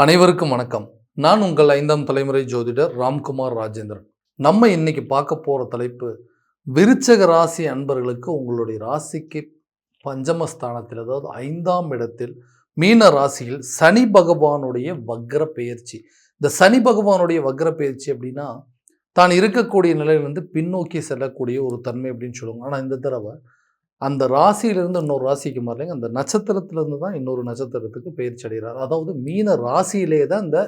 அனைவருக்கும் வணக்கம். நான் உங்கள் 5ஆம் தலைமுறை ஜோதிடர் ராம்குமார் ராஜேந்திரன். நம்ம இன்னைக்கு பார்க்க போற தலைப்பு, விருச்சக ராசி அன்பர்களுக்கு உங்களுடைய ராசிக்கு பஞ்சமஸ்தானத்தில், அதாவது 5ஆம் இடத்தில் மீன ராசியில் சனி பகவானுடைய வக்ர பெயர்ச்சி. இந்த சனி பகவானுடைய வக்ர பெயர்ச்சி அப்படின்னா, தான் இருக்கக்கூடிய நிலையிலிருந்து பின்னோக்கி செல்லக்கூடிய ஒரு தன்மை அப்படின்னு சொல்லுவாங்க. ஆனா இந்த தடவை அந்த ராசியிலிருந்து இன்னொரு ராசிக்கு மாறலைங்க. அந்த நட்சத்திரத்திலிருந்து தான் இன்னொரு நட்சத்திரத்துக்கு பெயர்ச்சி அடைகிறார். அதாவது மீன ராசியிலே தான் இந்த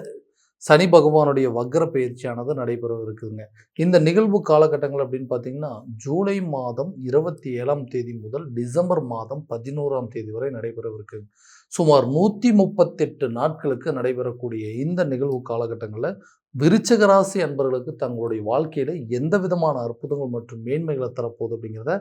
சனி பகவானுடைய வக்ர பெயர்ச்சியானது நடைபெற இருக்குதுங்க. இந்த நிகழ்வு காலகட்டங்கள் அப்படின்னு பார்த்தீங்கன்னா, ஜூலை மாதம் 27ஆம் தேதி முதல் டிசம்பர் மாதம் 11ஆம் தேதி வரை நடைபெறவிருக்கு. சுமார் 138 நாட்களுக்கு நடைபெறக்கூடிய இந்த நிகழ்வு காலகட்டங்களில் விருச்சக ராசி அன்பர்களுக்கு தங்களுடைய வாழ்க்கையில எந்த விதமான அற்புதங்கள் மற்றும் மேன்மைகளை தரப்போகுது அப்படிங்கிறத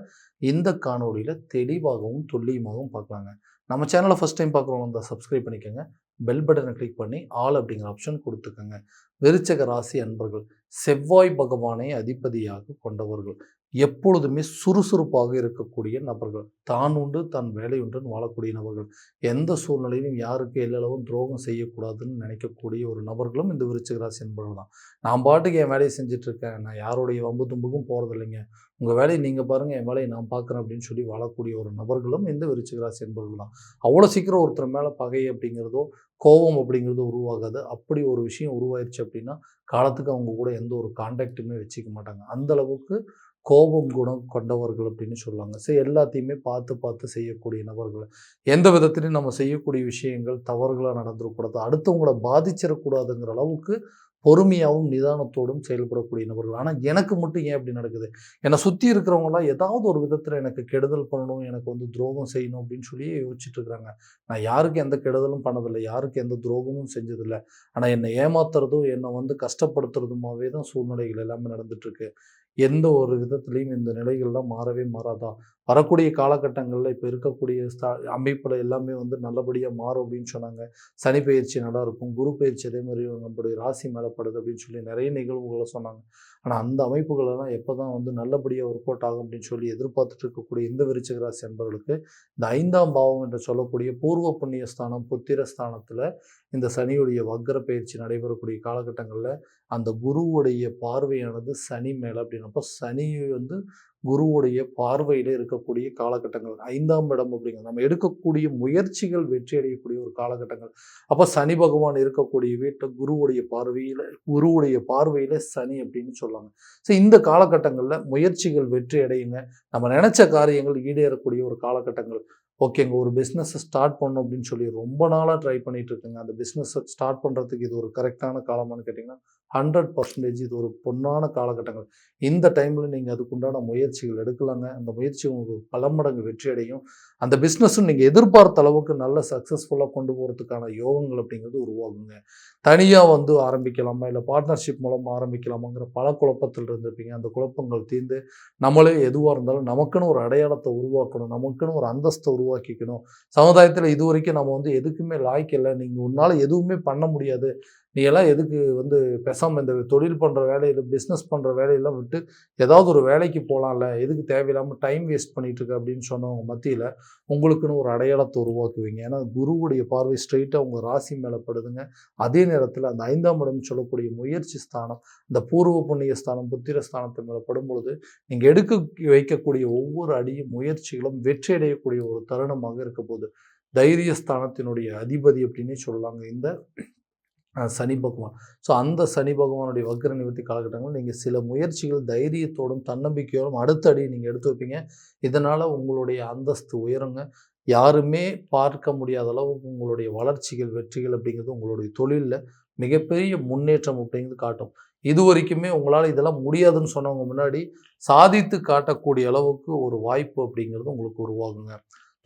இந்த காணொலியில் தெளிவாகவும் துல்லியமாகவும் பார்க்கலாங்க. நம்ம சேனலை ஃபஸ்ட் டைம் பார்க்குறவங்க இருந்தால் சப்ஸ்கிரைப் பண்ணிக்கோங்க. பெல் பட்டனை கிளிக் பண்ணி ஆல் அப்படிங்கிற ஆப்ஷன் கொடுத்துக்கோங்க. விருச்சக ராசி அன்பர்கள் செவ்வாய் பகவானை அதிபதியாக கொண்டவர்கள், எப்பொழுதுமே சுறுசுறுப்பாக இருக்கக்கூடிய நபர்கள், தான் உண்டு தன் வேலை உண்டுன்னு வாழக்கூடிய நபர்கள், எந்த சூழ்நிலையிலும் யாருக்கு எல்லளவும் துரோகம் செய்யக்கூடாதுன்னு நினைக்கக்கூடிய ஒரு நபர்களும் இந்த விருச்சிக ராசி என்பவர்கள் தான். நான் பாட்டுக்கு என் வேலையை செஞ்சுட்டு இருக்கேன், நான் யாருடைய வம்பு தும்புக்கும் போகிறது இல்லைங்க, உங்கள் வேலையை நீங்கள் பாருங்கள், என் வேலையை நான் பார்க்குறேன் அப்படின்னு சொல்லி வாழக்கூடிய ஒரு நபர்களும் இந்த விருச்சிக ராசி என்பவர்கள் தான். அவ்வளோ சீக்கிரம் ஒருத்தர் மேலே பகை அப்படிங்கிறதோ கோபம் அப்படிங்கிறதோ உருவாகாது. அப்படி ஒரு விஷயம் உருவாயிருச்சு அப்படின்னா காலத்துக்கு அவங்க கூட எந்த ஒரு கான்டாக்டுமே வச்சுக்க மாட்டாங்க. அந்த அளவுக்கு கோபம் குணம் கொண்டவர்கள் அப்படின்னு சொல்லுவாங்க. சரி, எல்லாத்தையுமே பார்த்து பார்த்து செய்யக்கூடிய நபர்கள். எந்த விதத்திலையும் நம்ம செய்யக்கூடிய விஷயங்கள் தவறுகளாக நடந்துடக்கூடாது, அடுத்தவங்களை பாதிச்சிடக்கூடாதுங்கிற அளவுக்கு பொறுமையாகவும் நிதானத்தோடும் செயல்படக்கூடிய நபர்கள். ஆனால் எனக்கு மட்டும் ஏன் அப்படி நடக்குது? என்னை சுற்றி இருக்கிறவங்களாம் ஏதாவது ஒரு விதத்தில் எனக்கு கெடுதல் பண்ணணும், எனக்கு துரோகம் செய்யணும் அப்படின்னு சொல்லி யோசிச்சுட்டு இருக்கிறாங்க. நான் யாருக்கும் எந்த கெடுதலும் பண்ணதில்லை, யாருக்கு எந்த துரோகமும் செஞ்சதில்லை. ஆனால் என்னை ஏமாத்துறதும் என்னை கஷ்டப்படுத்துறதுமாவே தான் சூழ்நிலைகள் எல்லாமே நடந்துட்டுருக்கு. எந்த ஒரு விதத்துலேயும் இந்த நிலைகள்லாம் மாறவே மாறாதா? வரக்கூடிய காலகட்டங்களில் இப்போ இருக்கக்கூடிய அமைப்பில் எல்லாமே நல்லபடியாக மாறும் அப்படின்னு சொன்னாங்க. சனி பயிற்சி நல்லாயிருக்கும், குரு பயிற்சி அதே மாதிரி நம்மளுடைய ராசி மேலப்படுது அப்படின்னு சொல்லி நிறைய நிகழ்வுகளை சொன்னாங்க. ஆனால் அந்த அமைப்புகளெல்லாம் எப்போ தான் நல்லபடியாக ஒர்க் அவுட் ஆகும் அப்படின்னு சொல்லி எதிர்பார்த்துட்டு இருக்கக்கூடிய இந்த விருச்சிக ராசி அன்பர்களுக்கு இந்த 5ஆம் பாவம் என்று சொல்லக்கூடிய பூர்வ புண்ணிய ஸ்தானம், புத்திர ஸ்தானத்தில் இந்த சனியுடைய வக்ர பயிற்சி நடைபெறக்கூடிய காலகட்டங்களில் அந்த குருவுடைய பார்வையானது சனி மேலே அப்படின்னப்போ சனி குருவுடைய பார்வையில் இருக்கக்கூடிய காலகட்டங்கள் 5ஆம் இடம் அப்படிங்கிறது நம்ம எடுக்கக்கூடிய முயற்சிகள் வெற்றி அடையக்கூடிய ஒரு காலகட்டங்கள். அப்போ சனி பகவான் இருக்கக்கூடிய வீட்டை குருவுடைய பார்வையில் சனி அப்படின்னு சொல்லுவாங்க. ஸோ இந்த காலகட்டங்களில் முயற்சிகள் வெற்றி அடையுங்க. நம்ம நினைச்ச காரியங்கள் ஈடேறக்கூடிய ஒரு காலகட்டங்கள். ஓகேங்க, ஒரு பிஸ்னஸை ஸ்டார்ட் பண்ணணும் அப்படின்னு சொல்லி ரொம்ப நாளாக ட்ரை பண்ணிட்டு இருக்குங்க. அந்த பிஸ்னஸை ஸ்டார்ட் பண்ணுறதுக்கு இது ஒரு கரெக்டான காலமானு கேட்டிங்கன்னா 100% இது ஒரு பொன்னான காலகட்டங்கள். இந்த டைமில் நீங்கள் அதுக்குண்டான முயற்சிகள் எடுக்கலாங்க. அந்த முயற்சி உங்களுக்கு பல மடங்கு வெற்றி அடையும். அந்த பிஸ்னஸும் நீங்கள் எதிர்பார்த்த அளவுக்கு நல்ல சக்ஸஸ்ஃபுல்லாக கொண்டு போகிறதுக்கான யோகங்கள் அப்படிங்கிறது உருவாகுங்க. தனியாக ஆரம்பிக்கலாமா, இல்லை பார்ட்னர்ஷிப் மூலமாக ஆரம்பிக்கலாமாங்கிற பல குழப்பத்தில் இருந்திருப்பீங்க. அந்த குழப்பங்கள் தீர்ந்து நம்மளே எதுவாக இருந்தாலும் நமக்குன்னு ஒரு அடையாளத்தை உருவாக்கணும், நமக்குன்னு ஒரு அந்தஸ்தை உருவாக்கிக்கணும். சமுதாயத்தில் இது வரைக்கும் நம்ம எதுக்குமே லாய்க்கு இல்லை, நீங்கள் உன்னால் எதுவுமே பண்ண முடியாது, நீ எல்லாம் எதுக்கு பேசாமல் இந்த தொழில் பண்ணுற வேலையில் பிஸ்னஸ் பண்ணுற வேலையெல்லாம் விட்டு ஏதாவது ஒரு வேலைக்கு போகலாம்ல, எதுக்கு தேவையில்லாமல் டைம் வேஸ்ட் பண்ணிகிட்டு இருக்க அப்படின்னு சொன்னவங்க மத்தியில் உங்களுக்குன்னு ஒரு அடையாளத்தை உருவாக்குவீங்க. ஏன்னா குருவுடைய பார்வை ஸ்ட்ரெயிட்டாக உங்கள் ராசி மேலே படுதுங்க. அதே நேரத்தில் அந்த 5ஆம் இடம் சொல்லக்கூடிய முயற்சி ஸ்தானம், இந்த பூர்வ புண்ணிய ஸ்தானம், புத்திர ஸ்தானத்தை மேலே படும்பொழுது நீங்கள் எடுக்க வைக்கக்கூடிய ஒவ்வொரு அடியும் முயற்சிகளும் வெற்றி அடையக்கூடிய ஒரு தருணமாக இருக்க போகுது. தைரியஸ்தானத்தினுடைய அதிபதி அப்படின்னே சொல்லலாங்க இந்த சனி பகவான். ஸோ அந்த சனி பகவானுடைய வக்ர நிவர்த்தி காலகட்டங்கள் நீங்கள் சில முயற்சிகள் தைரியத்தோடும் தன்னம்பிக்கையோடும் அடுத்த அடி நீங்கள் எடுத்து வைப்பீங்க. இதனால் உங்களுடைய அந்தஸ்து உயருங்க. யாருமே பார்க்க முடியாத அளவுக்கு உங்களுடைய வளர்ச்சிகள் வெற்றிகள் அப்படிங்கிறது உங்களுடைய தொழிலில் மிகப்பெரிய முன்னேற்றம் அப்படிங்கிறது காட்டும். இது வரைக்குமே உங்களால் இதெல்லாம் முடியாதுன்னு சொன்னவங்க முன்னாடி சாதித்து காட்டக்கூடிய அளவுக்கு ஒரு வாய்ப்பு அப்படிங்கிறது உங்களுக்கு உருவாகுங்க.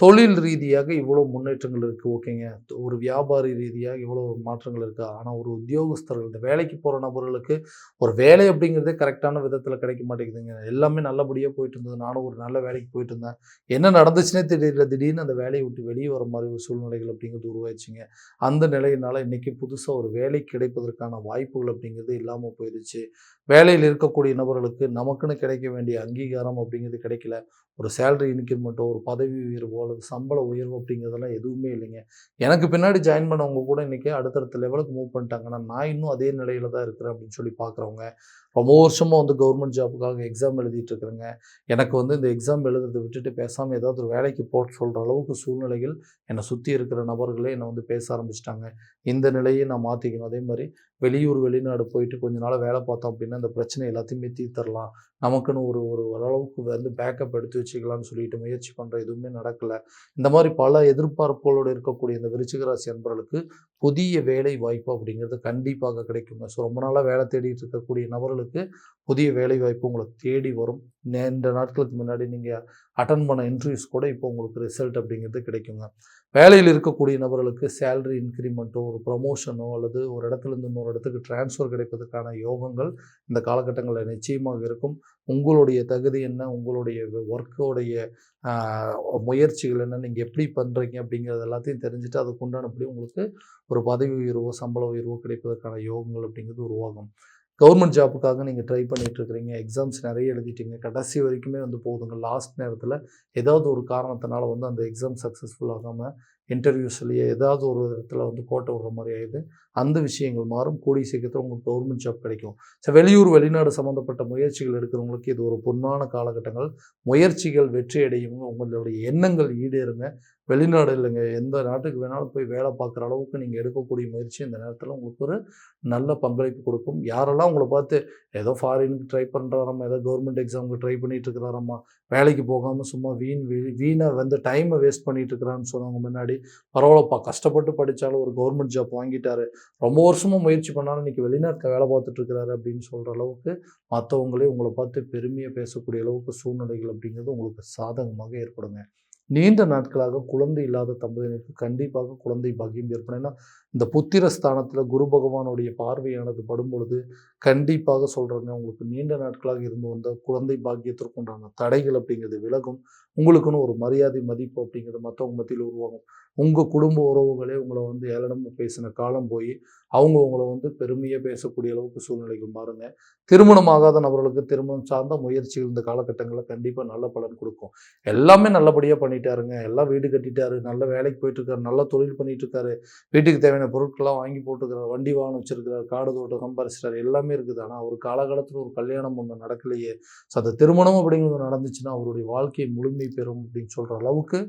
தொழில் ரீதியாக இவ்வளோ முன்னேற்றங்கள் இருக்குது, ஓகேங்க. ஒரு வியாபாரி ரீதியாக இவ்வளோ மாற்றங்கள் இருக்குது. ஆனால் ஒரு உத்தியோகஸ்தர்கள், இந்த வேலைக்கு போகிற நபர்களுக்கு ஒரு வேலை அப்படிங்கிறதே கரெக்டான விதத்தில் கிடைக்க மாட்டேங்குதுங்க. எல்லாமே நல்லபடியாக போயிட்டு இருந்தது, நானும் ஒரு நல்ல வேலைக்கு போயிட்டு இருந்தேன், என்ன நடந்துச்சுன்னே தெரியல, திடீர்னு அந்த வேலையை விட்டு வெளியே வர மாதிரி ஒரு சூழ்நிலைகள் அப்படிங்கிறது உருவாயிடுச்சுங்க. அந்த நிலையினால் இன்றைக்கி புதுசாக ஒரு வேலை கிடைப்பதற்கான வாய்ப்புகள் அப்படிங்கிறது இல்லாமல் போயிடுச்சு. வேலையில் இருக்கக்கூடிய நபர்களுக்கு நமக்குன்னு கிடைக்க வேண்டிய அங்கீகாரம் அப்படிங்கிறது கிடைக்கல. ஒரு சேலரி இன்க்ரிமெண்ட்டோ, ஒரு பதவி உயர்வோ அல்லது சம்பள உயர்வு அப்படிங்கிறதெல்லாம் எதுவுமே இல்லைங்க. எனக்கு பின்னாடி ஜாயின் பண்ணவங்க கூட இன்னைக்கு அடுத்தடுத்த லெவலுக்கு மூவ் பண்ணிட்டாங்க. ஆனா நான் இன்னும் அதே நிலையில தான் இருக்கிறேன் அப்படின்னு சொல்லி பார்க்குறவங்க, ரொம்ப வருஷமா வந்து கவர்மெண்ட் ஜாப்புக்காக எக்ஸாம் எழுதிட்டு இருக்கிறேங்க. எனக்கு வந்து இந்த எக்ஸாம் எழுதுறத விட்டுட்டு பேசாம ஏதாவது ஒரு வேலைக்கு போக சொல்ற அளவுக்கு சூழ்நிலைகள் என்னை சுத்தி இருக்கிற நபர்களே என்னை வந்து பேச ஆரம்பிச்சுட்டாங்க. இந்த நிலையை நான் மாத்திக்கணும். அதே மாரி வெளியூர், வெளிநாடு போயிட்டு கொஞ்ச நாள் வேலை பார்த்தோம் அப்படின்னா, இந்த பிரச்சனை எல்லாத்தையுமே தீர்த்தரலாம். நமக்குன்னு ஒரு ஒரு ஓரளவுக்கு வந்து பேக்கப் எடுத்து வச்சுக்கலாம்னு சொல்லிட்டு முயற்சி பண்றேன். எதுவுமே நடக்கல. இந்த மாரி பல எதிர்பார்ப்புகளோடு இருக்கக்கூடிய இந்த விருச்சிக ராசி அன்பர்களுக்கு புதிய வேலை வாய்ப்பு அப்படிங்கிறது கண்டிப்பாக கிடைக்குங்க. ஸோ ரொம்ப நாளா வேலை தேடிட்டு இருக்கக்கூடிய நபர்களுக்கு புதிய வேலை வாய்ப்பு உங்கள தேடி வரும். நீண்ட நாட்களுக்கு முன்னாடி நீங்க அட்டெண்ட் பண்ண இன்டர்வியூஸ் கூட இப்போ உங்களுக்கு ரிசல்ட் அப்படிங்கிறது கிடைக்குங்க. வேலையில் இருக்கக்கூடிய நபர்களுக்கு சேலரி இன்கிரிமெண்ட்டோ, ஒரு ப்ரமோஷனோ அல்லது ஒரு இடத்துலேருந்து இன்னொரு இடத்துக்கு ட்ரான்ஸ்ஃபர் கிடைப்பதற்கான யோகங்கள் இந்த காலகட்டங்களில் நிச்சயமாக இருக்கும். உங்களுடைய தகுதி என்ன? உங்களுடைய ஒர்க்கோடைய அ முயற்சிகள் என்ன? நீங்க எப்படி பண்றீங்க? அப்படிங்கிறது எல்லாத்தையும் தெரிஞ்சுட்டு அதுக்குண்டானபடி உங்களுக்கு ஒரு பதவி உயர்வோ, சம்பள உயர்வோ கிடைப்பதற்கான யோகங்கள் அப்படிங்கிறது உருவாகும். கவர்மெண்ட் ஜாப்புக்காக நீங்க ட்ரை பண்ணிட்டு இருக்கிறீங்க. எக்ஸாம்ஸ் நெறைய எழுதிட்டீங்க. கடைசி வரைக்குமே வந்து போகுதுங்க. லாஸ்ட் நேரத்தில ஏதாவது ஒரு காரணத்தினால வந்து அந்த எக்ஸாம் சக்ஸஸ்ஃபுல் ஆகாம இன்டர்வியூஸ்லயே ஏதாவது ஒரு இடத்துல வந்து கோட்ட விடுற மாரி ஆயிடுது. அந்த விஷயங்கள் மாறும். கூடிய சீக்கிரத்தில உங்களுக்கு கவர்மெண்ட் ஜாப் கிடைக்கும். வெளியூர், வெளிநாடு சம்மந்தப்பட்ட முயற்சிகள் எடுக்கிறவங்களுக்கு இது ஒரு பொன்னான காலகட்டங்கள். முயற்சிகள் வெற்றி அடையுங்க. உங்களுடைய எண்ணங்கள் ஈடேறுங்க. வெளிநாடு இல்லைங்க, எந்த நாட்டுக்கு வேணாலும் போய் வேலை பார்க்குற அளவுக்கு நீங்க எடுக்கக்கூடிய முயற்சி இந்த நேரத்தில உங்களுக்கு ஒரு நல்ல பங்களிப்பு கொடுக்கும். யாரெல்லாம் உங்கள பார்த்து ஏதோ ஃபாரினுக்கு ட்ரை பண்ணுறாராம்மா, ஏதோ கவர்மெண்ட் எக்ஸாமுக்கு ட்ரை பண்ணிட்டு இருக்கிறாராம்மா, வேலைக்கு போகாம சும்மா வீணா வந்து டைமை வேஸ்ட் பண்ணிட்டு இருக்கிறான்னு சொன்னவங்க முன்னாடி, பரவாயில்லப்பா கஷ்டப்பட்டு படித்தாலும் ஒரு கவர்மெண்ட் ஜாப் வாங்கிட்டாரு, ரொம்ப வருஷமா முயற்சி பண்ணாலும் இன்னைக்கு வெளிநாட்டில் வேலை பார்த்துட்டு இருக்கிறாரு அப்படின்னு சொல்கிற அளவுக்கு மற்றவங்களே உங்களை பார்த்து பெருமையாக பேசக்கூடிய அளவுக்கு சூழ்நிலைகள் அப்படிங்கிறது உங்களுக்கு சாதகமாக ஏற்படுங்க. நீண்ட நாட்களாக குழந்தை இல்லாத தம்பதியினருக்கு கண்டிப்பாக குழந்தை பாக்கியம் ஏற்படும். ஏன்னா இந்த புத்திர ஸ்தானத்தில் குரு பகவானுடைய பார்வையானது படும் பொழுது கண்டிப்பாக சொல்கிறேங்க, உங்களுக்கு நீண்ட நாட்களாக இருந்து வந்த குழந்தை பாக்கியத்திற்கு உண்டான தடைகள் அப்படிங்கிறது விலகும். உங்களுக்குன்னு ஒரு மரியாதை மதிப்பு அப்படிங்கிறது மற்றவங்க மத்தியில் உருவாகும். உங்கள் குடும்ப உறவுகளே உங்களை வந்து ஏளனமாக பேசின காலம் போய் அவங்க உங்களை வந்து பெருமையாக பேசக்கூடிய அளவுக்கு சூழ்நிலைகள் மாறுங்க. திருமணம் ஆகாத நபர்களுக்கு திருமணம் சார்ந்த முயற்சிகள் இந்த காலகட்டங்களில் கண்டிப்பாக நல்ல பலன் கொடுக்கும். எல்லாமே நல்லபடியாக பண்ணிட்டாருங்க, எல்லாம் வீடு கட்டிட்டாரு, நல்ல வேலைக்கு போயிட்டுருக்காரு, நல்ல தொழில் பண்ணிகிட்ருக்காரு, வீட்டுக்கு தேவையான பொருட்கள்லாம் வாங்கி போட்டுக்கிறார், வண்டி வாகனம் வச்சிருக்கிறார், காடு தோட்டம் சம்பாரிச்சிட்டார், எல்லாமே இருக்குது. ஆனால் ஒரு காலகாலத்தில் ஒரு கல்யாணம் ஒன்று நடக்கலையே. ஸோ அந்த திருமணம் அப்படிங்கிறது நடந்துச்சுன்னா அவருடைய வாழ்க்கை முழுமை பெறும் அப்படின்னு சொல்கிற அளவுக்கு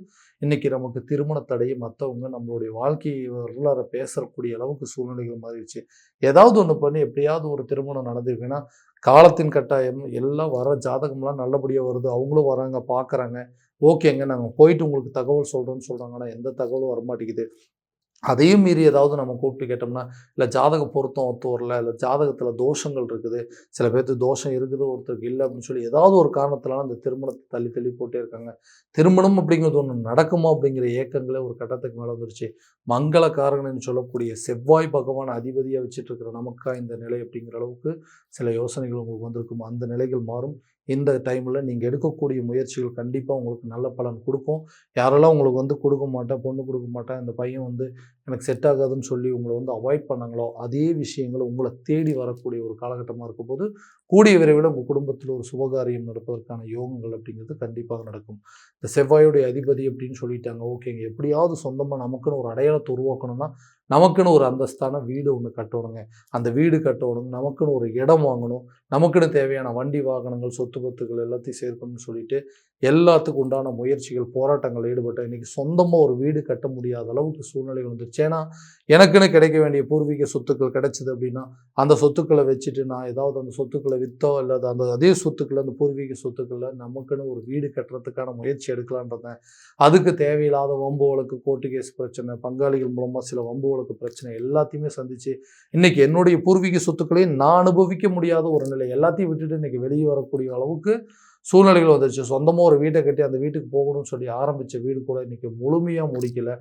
இன்றைக்கி நமக்கு திருமண தடையை மற்றவங்க நம்மளுடைய வாழ்க்கை வரலாறை பேசக்கூடிய அளவுக்கு சூழ்நிலைகள் மாறிடுச்சு. ஏதாவது ஒன்று பண்ணி எப்படியாவது ஒரு திருமணம் நடந்திருக்குன்னா காலத்தின் கட்டாயம் எல்லாம் வர ஜாதகம்லாம் நல்லபடியாக வருது, அவங்களும் வராங்க பார்க்குறாங்க, ஓகேங்க நாங்கள் போயிட்டு உங்களுக்கு தகவல் சொல்கிறோன்னு சொல்கிறாங்க. ஆனால் எந்த தகவலும் வரமாட்டேங்குது. அதையும் மீறி ஏதாவது நம்ம கூப்பிட்டு கேட்டோம்னா, இல்ல ஜாதக பொருத்தம் ஒத்து வரல, இல்ல ஜாதகத்தில தோஷங்கள் இருக்குது, சில பேர்த்துக்கு தோஷம் இருக்குது, ஒருத்தருக்கு இல்ல அப்படின்னு சொல்லி ஏதாவது ஒரு காரணத்தினால அந்த திருமணத்த தள்ளி தள்ளி போட்டே இருக்காங்க. திருமணம் அப்படிங்கிறது ஒண்ணு நடக்குமா அப்படிங்கிற ஏக்கங்களே ஒரு கட்டத்துக்கு மேல வந்துருச்சு. மங்களகாரகன்னு சொல்லக்கூடிய செவ்வாய் பகவான் அதிபதியா வச்சுட்டு இருக்கிற நமக்கா இந்த நிலை அப்படிங்கிற அளவுக்கு சில யோசனைகள் உங்களுக்கு வந்திருக்கும். அந்த நிலைகள் மாறும். இந்த டைம்ல நீங்க எடுக்கக்கூடிய முயற்சிகள் கண்டிப்பா உங்களுக்கு நல்ல பலன் குடுக்கும். யாரெல்லாம் உங்களுக்கு வந்து குடுக்க மாட்டேன், பொண்ணு குடுக்க மாட்டேன், இந்த பையன் வந்து எனக்கு செட் ஆகாதுன்னு சொல்லி உங்களை வந்து அவாய்ட் பண்ணாங்களோ, அதே விஷயங்கள் உங்களை தேடி வரக்கூடிய ஒரு காலகட்டமாக இருக்கும்போது, கூடிய விரைவில் உங்கள் குடும்பத்தில் ஒரு சுபகாரியம் நடப்பதற்கான யோகங்கள் அப்படிங்கிறது கண்டிப்பாக நடக்கும். இந்த செவ்வாயுடைய அதிபதி அப்படின்னு சொல்லிட்டாங்க, ஓகேங்க. எப்படியாவது சொந்தமாக நமக்குன்னு ஒரு அடையாளத்தை உருவாக்கணும்னா, நமக்குன்னு ஒரு அந்தஸ்தான வீடு ஒன்று கட்டணுங்க. அந்த வீடு கட்டணும், நமக்குன்னு ஒரு இடம் வாங்கணும், நமக்குன்னு தேவையான வண்டி வாகனங்கள், சொத்து பத்துக்கள் எல்லாத்தையும் சேர்க்கணும்னு சொல்லிட்டு எல்லாத்துக்கும் உண்டான முயற்சிகள், போராட்டங்கள் ஈடுபட்டேன். இன்னைக்கு சொந்தமா ஒரு வீடு கட்ட முடியாத அளவுக்கு சூழ்நிலை வந்துருச்சு. ஏன்னா, எனக்குன்னு கிடைக்க வேண்டிய பூர்வீக சொத்துக்கள் கிடைச்சது அப்படின்னா, அந்த சொத்துக்களை வச்சுட்டு நான் ஏதாவது அந்த சொத்துக்களை வித்தோ அல்லது அந்த அதே சொத்துக்கள அந்த பூர்வீக சொத்துக்கள்ல நமக்குன்னு ஒரு வீடு கட்டுறதுக்கான முயற்சி எடுக்கலான்னு இருந்தேன். அதுக்கு தேவையில்லாத வம்பு வழக்கு, கோர்ட்டு கேஸ் பிரச்சனை, பங்காளிகள் மூலமா சில வம்பு வழக்கு பிரச்சனை எல்லாத்தையுமே சந்திச்சு, இன்னைக்கு என்னுடைய பூர்வீக சொத்துக்களையும் நான் அனுபவிக்க முடியாத ஒரு நிலை. எல்லாத்தையும் விட்டுட்டு இன்னைக்கு வெளியே வரக்கூடிய அளவுக்கு சூழ்நிலைகள் வந்துருச்சு. சொந்தமா ஒரு வீட்ட கட்டி அந்த வீட்டுக்கு போகணும்னு சொல்லி ஆரம்பிச்ச வீடு கூட இன்னைக்கு முழுமையா முடிக்கல.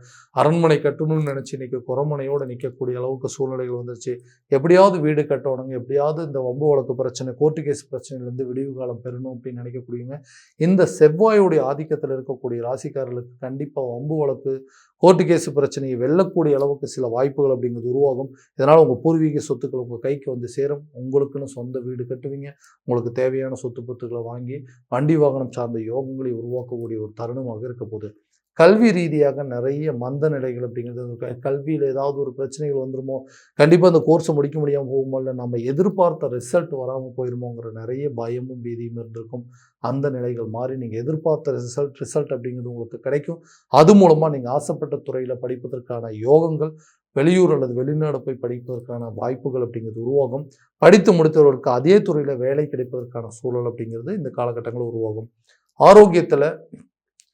அரண்மனை கட்டணும்னு நினைச்சு இன்னைக்கு குறமனையோட நிற்கக்கூடிய அளவுக்கு சூழ்நிலைகள் வந்துருச்சு. எப்படியாவது வீடு கட்டணுங்க, எப்படியாவது இந்த வம்பு வழக்கு பிரச்சனை, கோர்ட்டு கேஸ் பிரச்சனையிலேருந்து விடிவு காலம் பெறணும் அப்படின்னு நினைக்கக்கூடியவங்க, இந்த செவ்வாயுடைய ஆதிக்கத்தில் இருக்கக்கூடிய ராசிக்காரர்களுக்கு கண்டிப்பா வம்பு வழக்கு, கோர்ட்டு கேஸ் பிரச்சனையை வெல்லக்கூடிய அளவுக்கு சில வாய்ப்புகள் அப்படிங்கிறது உருவாகும். இதனால் உங்கள் பூர்வீக சொத்துக்கள் உங்கள் கைக்கு வந்து சேரும். உங்களுக்குன்னு சொந்த வீடு கட்டுவீங்க. உங்களுக்கு தேவையான சொத்து பத்துக்களை வாங்கி வண்டி வாகனம் சார்ந்த யோகங்களை உருவாக்கக்கூடிய ஒரு தருணமாக இருக்க போகுது. கல்வி ரீதியாக நிறைய மந்த நிலைகள் அப்படிங்கிறது கல்வியில் ஏதாவது ஒரு பிரச்சனைகள் வந்துருமோ, கண்டிப்பாக அந்த கோர்ஸை முடிக்க முடியாமல் போகுமோ, இல்லை நம்ம எதிர்பார்த்த ரிசல்ட் வராமல் போயிருமோங்கிற நிறைய பயமும் பீதியும் இருந்திருக்கும். அந்த நிலைகள் மாறி நீங்கள் எதிர்பார்த்த ரிசல்ட் அப்படிங்கிறது உங்களுக்கு கிடைக்கும். அது மூலமாக நீங்கள் ஆசைப்பட்ட துறையில் படிப்பதற்கான யோகங்கள், வெளியூர் அல்லது வெளிநாடு போய் படிப்பதற்கான வாய்ப்புகள் அப்படிங்கிறது உருவாகும். படித்து முடித்தவர்களுக்கு அதே துறையில் வேலை கிடைப்பதற்கான சூழல் அப்படிங்கிறது இந்த காலகட்டங்களில் உருவாகும். ஆரோக்கியத்தில்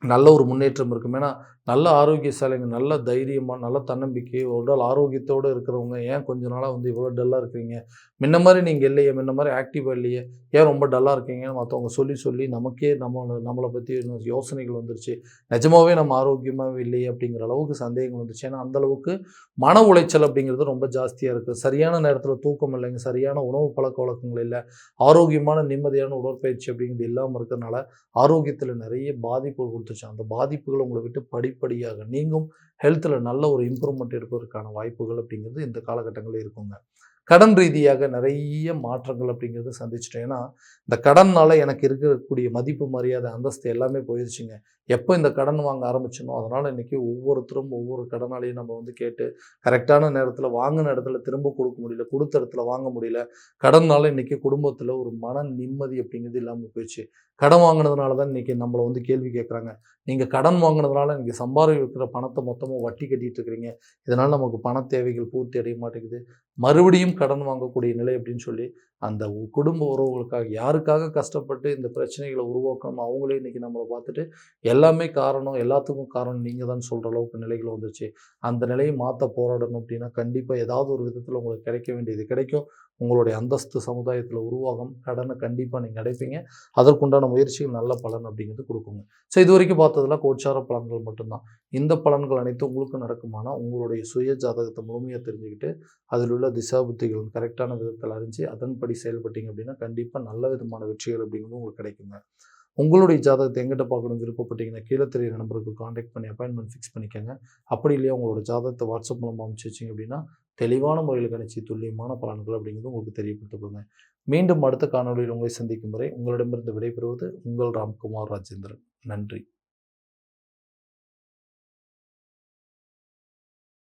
நல்ல ஒரு முன்னேற்றம் இருக்கும். ஏன்னா நல்ல ஆரோக்கியசாலிங்க, நல்ல தைரியமாக, நல்ல தன்னம்பிக்கை, உடல் ஆரோக்கியத்தோடு இருக்கிறவங்க ஏன் கொஞ்ச நாளாக வந்து இவ்வளோ டல்லாக இருக்கிறீங்க, முன்ன மாதிரி நீங்கள் இல்லையே, முன்ன மாதிரி ஆக்டிவாக இல்லையே, ஏன் ரொம்ப டல்லாக இருக்கீங்கன்னு மற்றவங்க சொல்லி நமக்கே நம்மளை பற்றி யோசனைகள் வந்துருச்சு, நிஜமாகவே நம்ம ஆரோக்கியமாகவே இல்லையே அப்படிங்கிற அளவுக்கு சந்தேகங்கள் வந்துச்சு. ஏன்னா அந்தளவுக்கு மன உளைச்சல் அப்படிங்கிறது ரொம்ப ஜாஸ்தியாக இருக்குது. சரியான நேரத்தில் தூக்கம் இல்லைங்க, சரியான உணவு பழக்க வழக்கங்கள் இல்லை, ஆரோக்கியமான நிம்மதியான உடற்பயிற்சி அப்படிங்கிறது இல்லாமல் இருக்கிறதுனால ஆரோக்கியத்தில் நிறைய பாதிப்புகள் கொடுத்துச்சு. அந்த பாதிப்புகள் உங்களை விட்டு படிப்படியாக நீங்கும். ஹெல்த்தில் நல்ல ஒரு இம்ப்ரூவ்மெண்ட் எடுப்பதற்கான வாய்ப்புகள் அப்படிங்கிறது இந்த காலகட்டங்களில் இருக்குங்க. கடன் ரீதியாக நிறைய மாற்றங்கள் அப்படிங்கிறது சந்திச்சிட்டேன். ஏன்னா இந்த கடனால் எனக்கு இருக்கக்கூடிய மதிப்பு, மரியாதை, அந்தஸ்து எல்லாமே போயிடுச்சுங்க. எப்போ இந்த கடன் வாங்க ஆரம்பிச்சனோ அதனால் இன்றைக்கி ஒவ்வொருத்தரும் ஒவ்வொரு கடனாலையும் நம்ம வந்து கேட்டு கரெக்டான நேரத்தில் வாங்கின இடத்துல திரும்ப கொடுக்க முடியல, கொடுத்த இடத்துல வாங்க முடியல. கடனால் இன்றைக்கி குடும்பத்தில் ஒரு மன நிம்மதி அப்படிங்கிறது இல்லாமல் போயிடுச்சு. கடன் வாங்கினதுனால தான் இன்றைக்கி நம்மளை வந்து கேள்வி கேட்குறாங்க, நீங்கள் கடன் வாங்கினதுனால இன்றைக்கி சம்பாதிக்கிற பணத்தை மொத்தமாக வட்டி கட்டிகிட்டு இருக்கிறீங்க, இதனால் நமக்கு பண தேவைகள் பூர்த்தி அடைய மாட்டேங்குது, மறுபடியும் கடன் வாங்கக்கூடிய நிலை அப்படின்னு சொல்லி அந்த குடும்ப உறவுகளுக்காக யாருக்காக கஷ்டப்பட்டு இந்த பிரச்சனைகளை உருவாக்கணும் அவங்களே இன்றைக்கி நம்மளை பார்த்துட்டு எல்லாமே காரணம், எல்லாத்துக்கும் காரணம் நீங்கள் தான் சொல்கிற அளவுக்கு நிலைகள் வந்துருச்சு. அந்த நிலையை மாற்ற போராடணும் அப்படின்னா கண்டிப்பாக ஏதாவது ஒரு விதத்தில் உங்களுக்கு கிடைக்க வேண்டியது கிடைக்கும். உங்களுடைய அந்தஸ்து சமுதாயத்தில் உருவாகும். கடனை கண்டிப்பாக நீங்கள் அடைப்பீங்க. அதற்குண்டான முயற்சிகள் நல்ல பலன் அப்படிங்கிறது கொடுக்குங்க. ஸோ இது வரைக்கும் பார்த்ததெல்லாம் கோச்சார பலன்கள் மட்டும்தான். இந்த பலன்கள் அனைத்தும் உங்களுக்கு நடக்குமானா உங்களுடைய சுய ஜாதகத்தை முழுமையாக தெரிஞ்சுக்கிட்டு அதில் உள்ள திசாபுத்திகள் கரெக்டான விதத்தில் அறிஞ்சு அதன்படி செயல்பட்டீங்க அப்படின்னா கண்டிப்பாக நல்ல விதமான வெற்றிகள் அப்படிங்கிறது உங்களுக்கு கிடைக்குங்க. உங்களுடைய ஜாதகத்தை எங்கிட்ட பார்க்கணும் விருப்பப்பட்டீங்கன்னா கீழே தெரியிற நம்பருக்கு காண்டாக்ட் பண்ணி அப்பாயின்மெண்ட் ஃபிக்ஸ் பண்ணிக்கோங்க. அப்படி இல்லையா உங்களோட ஜாதகத்தை வாட்ஸ்அப் மூலமாக அனுப்பிச்சு வச்சிங்க அப்படின்னா தெளிவான முறையில் கணிச்சு துல்லியமான பலன்கள் அப்படிங்கிறது உங்களுக்கு தெரியப்படுத்தப்படுங்க. மீண்டும் அடுத்த காணொலியில் உங்களை சந்திக்கும் வரை உங்களிடமிருந்து விடைபெறுவது உங்கள் ராம்குமார் ராஜேந்திரன். நன்றி.